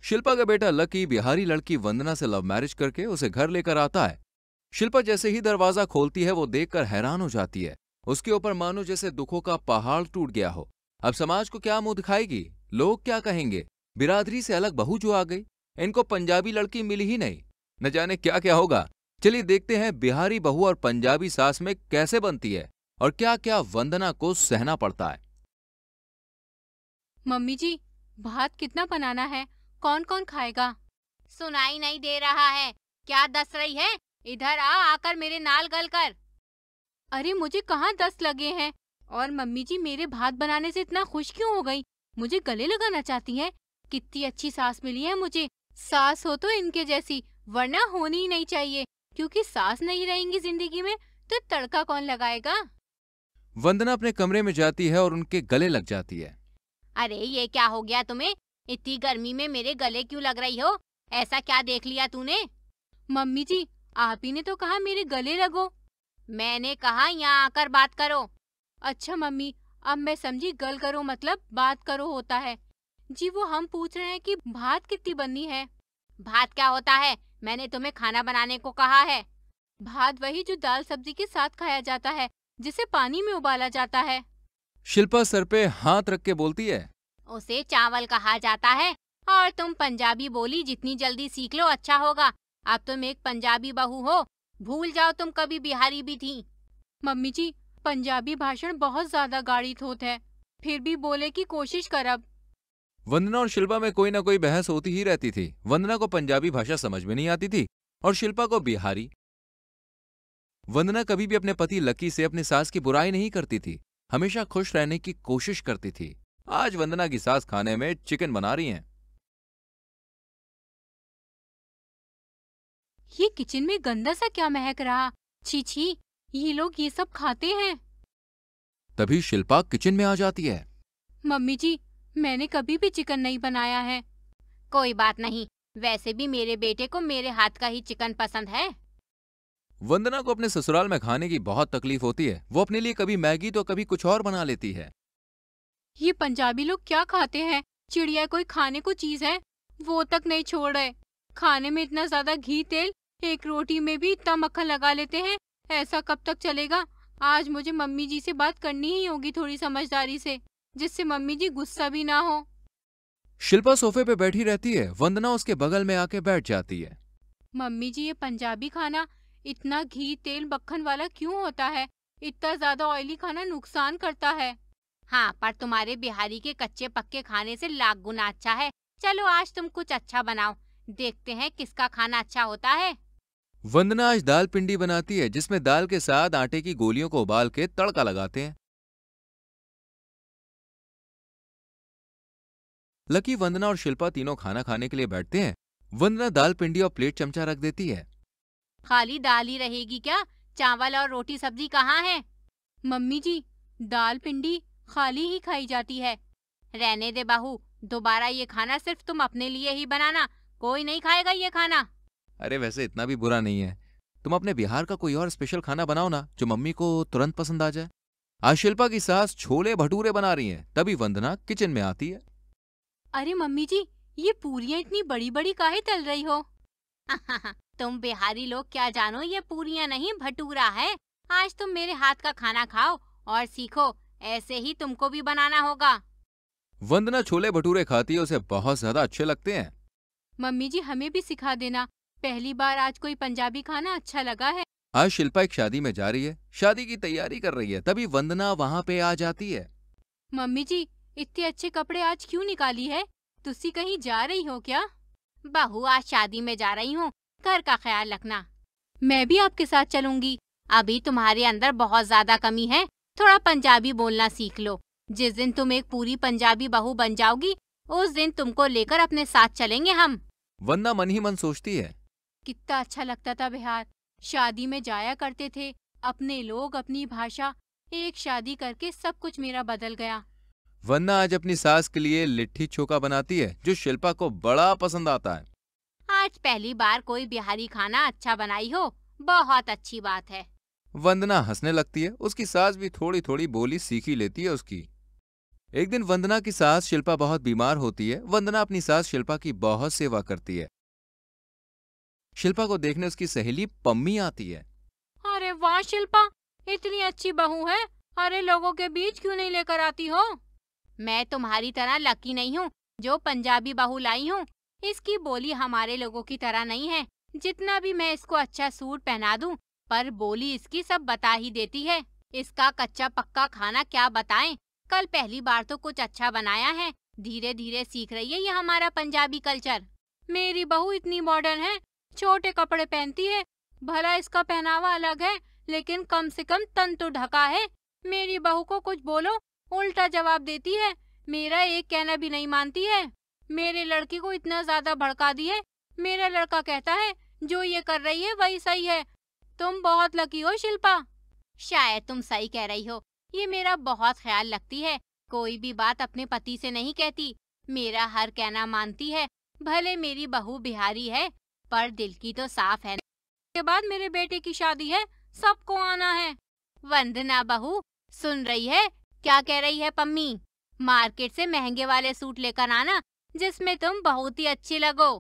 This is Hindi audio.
शिल्पा का बेटा लकी बिहारी लड़की वंदना से लव मैरिज करके उसे घर लेकर आता है। शिल्पा जैसे ही दरवाजा खोलती है वो देखकर हैरान हो जाती है। उसके ऊपर मानो जैसे दुखों का पहाड़ टूट गया हो। अब समाज को क्या मुंह दिखाएगी, लोग क्या कहेंगे, बिरादरी से अलग बहू जो आ गई, इनको पंजाबी लड़की मिली ही नहीं, न जाने क्या क्या होगा। चलिए देखते हैं बिहारी बहू और पंजाबी सास में कैसे बनती है और क्या क्या वंदना को सहना पड़ता है। मम्मी जी, भात कितना बनाना है? कौन कौन खाएगा? सुनाई नहीं दे रहा है? क्या दस रही है? इधर आ, आकर मेरे नाल गल कर। अरे मुझे कहाँ दस्त लगे हैं? और मम्मी जी मेरे भात बनाने से इतना खुश क्यों हो गई? मुझे गले लगाना चाहती हैं? कितनी अच्छी सास मिली है मुझे। सास हो तो इनके जैसी, वरना होनी ही नहीं चाहिए, क्योंकि सास नहीं रहेंगी जिंदगी में तो तड़का कौन लगाएगा? वंदना अपने कमरे में जाती है और उनके गले लग जाती है। अरे ये क्या हो गया तुम्हें? इतनी गर्मी में मेरे गले क्यों लग रही हो? ऐसा क्या देख लिया तूने? मम्मी जी, आप ही ने तो कहा मेरे गले लगो। मैंने कहा यहाँ आकर बात करो। अच्छा मम्मी, अब मैं समझी, गल करो मतलब बात करो होता है। जी वो हम पूछ रहे हैं कि भात कितनी बननी है। भात क्या होता है? मैंने तुम्हें खाना बनाने को कहा है। भात वही जो दाल सब्जी के साथ खाया जाता है, जिसे पानी में उबाला जाता है। शिल्पा सर पे हाथ रख के बोलती है। उसे चावल कहा जाता है। और तुम पंजाबी बोली जितनी जल्दी सीख लो अच्छा होगा। अब तुम एक पंजाबी बहू हो, भूल जाओ तुम कभी बिहारी भी थी। मम्मी जी, पंजाबी भाषण बहुत ज्यादा गाढ़ी थोत है, फिर भी बोले की कोशिश करब। वंदना और शिल्पा में कोई ना कोई बहस होती ही रहती थी। वंदना को पंजाबी भाषा समझ में नहीं आती थी और शिल्पा को बिहारी। वंदना कभी भी अपने पति लकी से अपनी सास की बुराई नहीं करती थी, हमेशा खुश रहने की कोशिश करती थी। आज वंदना की सास खाने में चिकन बना रही हैं। ये किचन में गंदा सा क्या महक रहा? छी छी, ये लोग ये सब खाते हैं? तभी शिल्पा किचन में आ जाती है। मम्मी जी, मैंने कभी भी चिकन नहीं बनाया है। कोई बात नहीं, वैसे भी मेरे बेटे को मेरे हाथ का ही चिकन पसंद है। वंदना को अपने ससुराल में खाने की बहुत तकलीफ होती है। वो अपने लिए कभी मैगी तो कभी कुछ और बना लेती है। ये पंजाबी लोग क्या खाते हैं? चिड़िया कोई खाने को चीज है? वो तक नहीं छोड़ रहे। खाने में इतना ज्यादा घी तेल, एक रोटी में भी इतना मक्खन लगा लेते हैं। ऐसा कब तक चलेगा? आज मुझे मम्मी जी से बात करनी ही होगी थोड़ी समझदारी से, जिससे मम्मी जी गुस्सा भी ना हो। शिल्पा सोफे पे बैठी रहती है। वंदना उसके बगल में आके बैठ जाती है। मम्मी जी, ये पंजाबी खाना इतना घी तेल मक्खन वाला क्यों होता है? इतना ज्यादा ऑयली खाना नुकसान करता है। हाँ, पर तुम्हारे बिहारी के कच्चे पक्के खाने से लाख गुना अच्छा है। चलो आज तुम कुछ अच्छा बनाओ, देखते हैं किसका खाना अच्छा होता है। वंदना आज दाल पिंडी बनाती है, जिसमें दाल के साथ आटे की गोलियों को उबाल के तड़का लगाते हैं। लकी, वंदना और शिल्पा तीनों खाना खाने के लिए बैठते हैं। वंदना दाल पिंडी और प्लेट चमचा रख देती है। खाली दाल ही रहेगी क्या? चावल और रोटी सब्जी कहाँ है? मम्मी जी, दाल पिंडी खाली ही खाई जाती है। रहने दे बहू, दोबारा ये खाना सिर्फ तुम अपने लिए ही बनाना, कोई नहीं खाएगा ये खाना। अरे वैसे इतना भी बुरा नहीं है। तुम अपने बिहार का कोई और स्पेशल खाना बनाओ ना, जो मम्मी को तुरंत पसंद आ जाए। आज शिल्पा की सास छोले भटूरे बना रही हैं, तभी वंदना किचन में आती है। अरे मम्मी जी, ये पूरियां इतनी बड़ी बड़ी काहे तल रही हो? तुम बिहारी लोग क्या जानो, ये पूरियां नहीं भटूरा है। आज तुम मेरे हाथ का खाना खाओ और सीखो, ऐसे ही तुमको भी बनाना होगा। वंदना छोले भटूरे खाती है, उसे बहुत ज्यादा अच्छे लगते हैं। मम्मी जी, हमें भी सिखा देना, पहली बार आज कोई पंजाबी खाना अच्छा लगा है। आज शिल्पा एक शादी में जा रही है, शादी की तैयारी कर रही है, तभी वंदना वहां पे आ जाती है। मम्मी जी, इतने अच्छे कपड़े आज क्यों निकाली है? तुसी कहीं जा रही हो क्या? बहू, आज शादी में जा रही हूँ, घर का ख्याल रखना। मैं भी आपके साथ चलूंगी। अभी तुम्हारे अंदर बहुत ज्यादा कमी है, थोड़ा पंजाबी बोलना सीख लो। जिस दिन तुम एक पूरी पंजाबी बहू बन जाओगी, उस दिन तुमको लेकर अपने साथ चलेंगे हम। वंदना मन ही मन सोचती है। कितना अच्छा लगता था बिहार, शादी में जाया करते थे, अपने लोग, अपनी भाषा। एक शादी करके सब कुछ मेरा बदल गया। वंदना आज अपनी सास के लिए लिट्टी चोखा बनाती है, जो शिल्पा को बड़ा पसंद आता है। आज पहली बार कोई बिहारी खाना अच्छा बनाई हो, बहुत अच्छी बात है। वंदना हंसने लगती है। उसकी सास भी थोड़ी थोड़ी बोली सीख ही लेती है उसकी। एक दिन वंदना की सास शिल्पा बहुत बीमार होती है। वंदना अपनी सास शिल्पा की बहुत सेवा करती है। शिल्पा को देखने उसकी सहेली पम्मी आती है। अरे वाह शिल्पा, इतनी अच्छी बहू है। अरे लोगों के बीच क्यों नहीं लेकर आती हो? मैं तुम्हारी तरह लकी नहीं हूँ जो पंजाबी बहू लाई हूँ। इसकी बोली हमारे लोगों की तरह नहीं है। जितना भी मैं इसको अच्छा सूट पहना दूँ, पर बोली इसकी सब बता ही देती है। इसका कच्चा पक्का खाना क्या बताएं। कल पहली बार तो कुछ अच्छा बनाया है। धीरे धीरे सीख रही है ये हमारा पंजाबी कल्चर। मेरी बहू इतनी मॉडर्न है, छोटे कपड़े पहनती है। भला इसका पहनावा अलग है, लेकिन कम से कम तन तो ढका है। मेरी बहू को कुछ बोलो, उल्टा जवाब देती है। मेरा एक कहना भी नहीं मानती है। मेरे लड़की को इतना ज्यादा भड़का दिए। मेरा लड़का कहता है जो ये कर रही है वही सही है। तुम बहुत लकी हो शिल्पा। शायद तुम सही कह रही हो। ये मेरा बहुत ख्याल रखती है। कोई भी बात अपने पति से नहीं कहती। मेरा हर कहना मानती है। भले मेरी बहू बिहारी है, पर दिल की तो साफ है। के बाद मेरे बेटे की शादी है, सबको आना है। वंदना बहू सुन रही है क्या कह रही है पम्मी? मार्केट से महंगे वाले सूट लेकर आना जिसमें तुम बहुत ही अच्छी लगो।